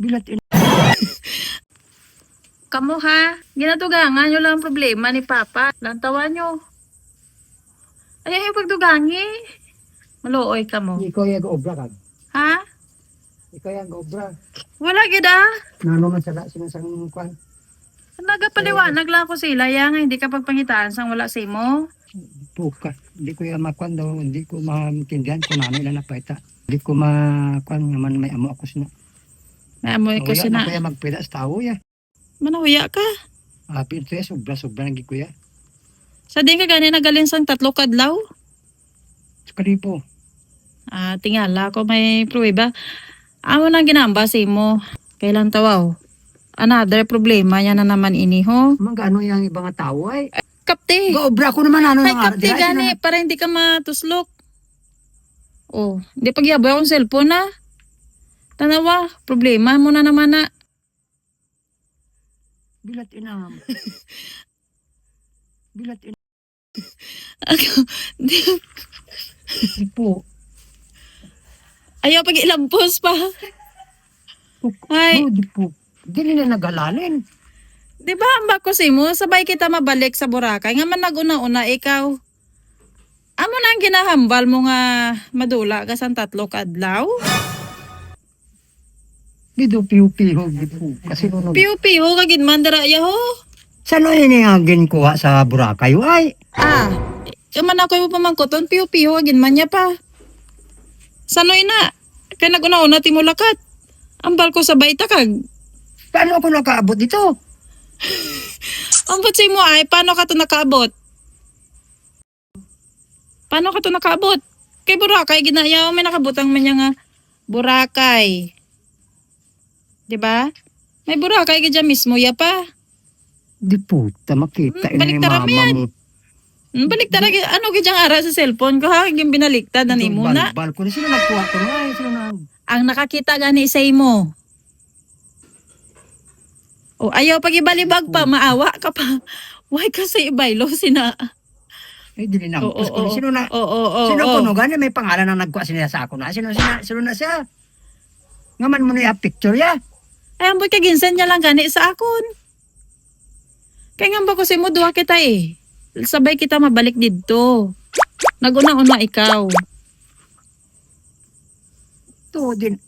Bilat in... Kamu ha? Ginatugangan nyo lang ang problema ni Papa. Lantawan nyo. Ayaw yung pagdugangi. Maluoy ka mo. Ikaw yung obra kag. Ha? Ikaw yung obra. Wala gida. Nano man sa sinasang kwan. Nagapaliwanag lang ko sila. Ya nga hindi ka pagpangitaan sang wala sa imo. Puka. Hindi ko yung makwan daw. Hindi ko maintindihan kung ano ilan napaita. Hindi ko makwan naman may amo ako sina. Naamoy ko Uya sina. na kaya magpila sa tao ya. Manahuya ka. Pinterest, sobra-sobra naging kuya. Sa din ka gani nagalin sang 3 kadlaw? Sa kalipo. Tingala ko may pruweba. Amo nang ginamba sa imo. Kailan tawaw? Another problema yan na naman ini ho. Mga ano yung ibang tao ay. Kapte. Obra ko naman ano. Ay kapte gani para hindi ka matuslok. Oh, hindi pagyaboy akong cellphone na. Tanawa, problema mo na naman na. Bilat inam. Bilat inam. Di po. Ayaw pag ilampos pa. Ay. Di po. Di nila nagalalin. Di ba ang bako si mo, sabay kita mabalik sa Boracay. Nga man naguna-una ikaw. Amo na ang ginahambal mo nga madula ka sang 3 kadlaw? Di do piyo-piyo. Di po. Kasi ano. Piyo-piyo kagid man dara ya ho. Saan yun yung ginkuha sa Boracay? Ay. Kaman ako yung pamangkoton, piyo-piyo agin man niya pa. Sanoy na, kaya naguna-una timulakat. Ambal ko sa baita kag. Paano ako nakaabot dito? Ambot si mo ay, paano ka to nakaabot? Paano ka to nakaabot? Kay Boracay, ginayaw may nakabutang man niya nga Boracay. Diba? May Boracay ka dyan mismo, ya pa. Di puta, makita ina yung Baliktara mama mo. Baliktara, ano ka dyan ara sa cellphone ko ha? Yung binaliktad na ni mo na. Bal ko na sila nagkuha ko na. Sila na. Ang nakakita gani sa imo. O ayaw pag ibalibag pa, maawa ka pa. Why ka sa ibaylo sina? Eh, dili na. Sino na? Sino Oo. ko no? Gani may pangalan na nagkuha sila sa ako na. Sino na siya? Ngaman mo na yung picture ya. Ay, ang boy kaginsan niya lang gani sa akon. Kaya nga ba ko si mo, duha kita eh. Sabay kita mabalik dito. Naguna-una ikaw. To din.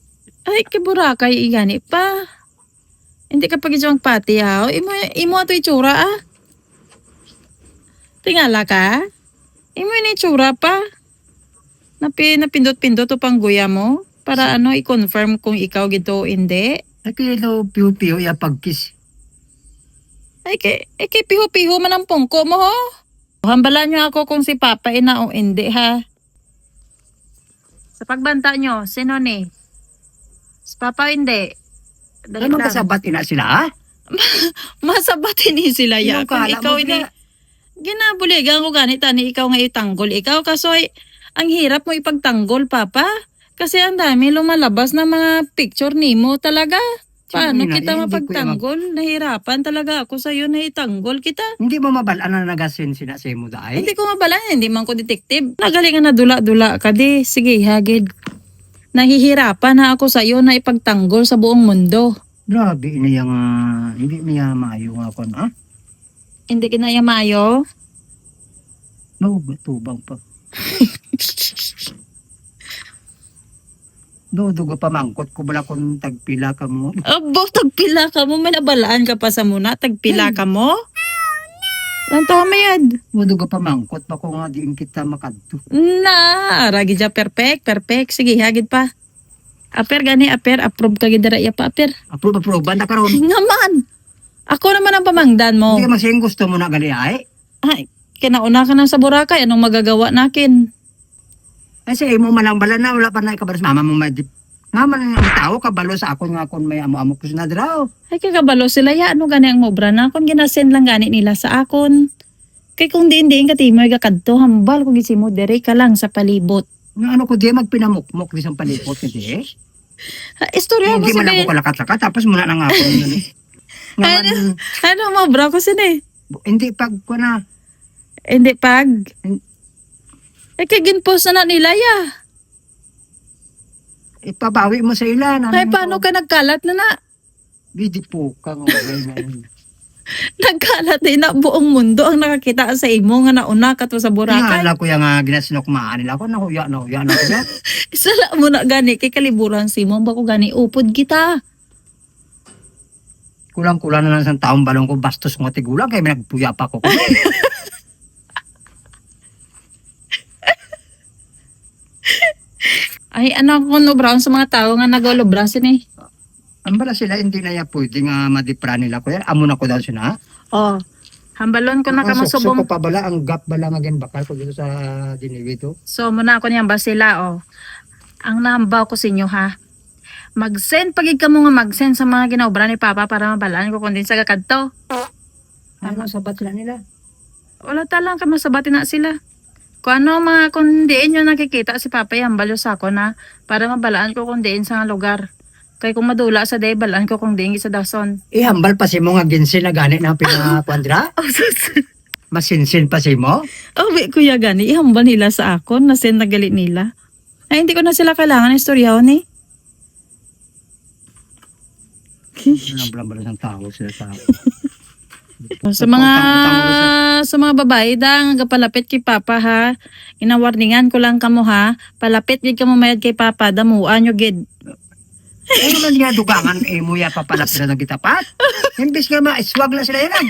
Ay, kay Boracay, igani pa. Hindi ka pag-isang pati ha. Imo ato itsura ah. Tingala ka? Imo yung itsura pa. Napindot-pindot o pang guya mo. Para ano, i-confirm kung ikaw gito o hindi. Ay, kaya daw piyo-piyo ya pagkis. Ay, kay piho-piho man ang pungko mo ho. Hambalan nyo ako kung si Papa ina o hindi ha. Sa pagbanta nyo, sino ni? Si Papa o hindi? Dali Ano lang. kasabat ina sila ha? Masabatin ni sila ya. Yung Kung kala ikaw mo ini, na. ginabuligan ko ganita ni ikaw nga itanggol. Ikaw kasoy, ang hirap mo ipagtanggol, Papa. Kasi ang dami lumalabas na mga picture ni mo talaga. Paano Sino kita ina? Hindi ko mapagtanggol? Nahirapan talaga ako sa'yo na itanggol kita. Hindi mo mabalaan na nagasin sina sa imo daay? Hindi ko mabala, hindi man ko detective. Nagalingan na dula-dula ka di. Sige, hagid. Nahihirapan na ako sa'yo na ipagtanggol sa buong mundo. Grabe ina yung hindi niya maayo nga kon ha? Hindi kinaya mayo. Tubang pa. Dudugo pa mangkot ko bala kung tagpila ka mo. Abo, tagpila ka mo. May nabalaan ka pa sa muna. Tagpila ka mo? Lanto ka mayad. Dudugo pa mangkot pa ko nga diin kita makadto. Na, ragi dya perfect. Sige, hagid pa. Aper gani, approve ka gidara iya pa, aper. Approve banda karon. Nga man. Ako naman ang pamangdan mo. Hindi masing gusto mo na gali ay. Ay, kinauna ka na sa Boracay. Anong magagawa nakin? Ay sige mo malang bala na wala pa na ikabalos mama mo madip. Nga man ang tao kabalo sa akon nga kon may amo-amo ko na draw. Ay, kagabalo sila ya. Ano gani ang mobra na? Kung ginasend lang gani nila sa akon. Kay kung diin-diin ka timoy ka kadto, hambal kung gisi mo, dere ka lang sa palibot. Nga ano ko di magpinamukmok di sa palipot ka di. Istorya mo Hindi man ako sabihin. kalakat-lakat tapos muna na nga ako. Nga man, Ano mobra ko sini? hindi pag ko na. Hindi pag. Ay, kay ginpost na nila ya. Ipabawi mo sa ilan. Ay, paano ka nagkalat na na? Bidi po ka nga. Nagkalat din na buong mundo ang nakakita sa imo nga nauna ka to sa Boracay. Nala ko yung ginasinok nila ako. Nahuya na ko yan. Isala mo na gani kay kaliburan si mo bako gani upod kita. Kulang-kulang na lang sa taong balong ko. Bastos nga tigulang. Kaya may nagpuya pa ko. Ay ano ko no brown sa mga tao nga nagolobrasin eh. Ang bala sila, hindi na yan pwede nga madipra nila ko yan. Amo na ko daw siya. Oh. Hambalon ko na Ang sukso kamasubong. ko pa bala, ang gap bala nga gen bakal ko dito sa diniwi to. So muna ako niyang ba sila oh. Ang nahambaw ko sa inyo ha. Mag-send pagig ka mo nga mag-send sa mga ginaobra ni Papa para mabalaan ko kung din sa kakadto. Ano sabat sila nila? Wala talang ka masabati na sila. Kung ano mga kung diin nyo nakikita si Papa hambalo sa ako na para mabalaan ko kung diin sa nga lugar. Kaya kung madula sa day, balaan ko kung diin sa dason. Ihambal pa si mo nga ginsin na gani na pinakuandra? Oh, sus. Masinsin pa si mo? Oh, kuya gani, ihambal nila sa ako, nasin nagalit nila. Ay, hindi ko na sila kailangan istoryahan eh. Nablang-bala ng tao sila sa Sa mga babae da nga palapit kay Papa ha. Inawarningan ko lang kamo ha. Palapit gid kamo mayad kay Papa damuan nyo gid. Ano man nga dugangan mo ya papalap sila ng gitapat? Imbis nga maiswag na sila yan.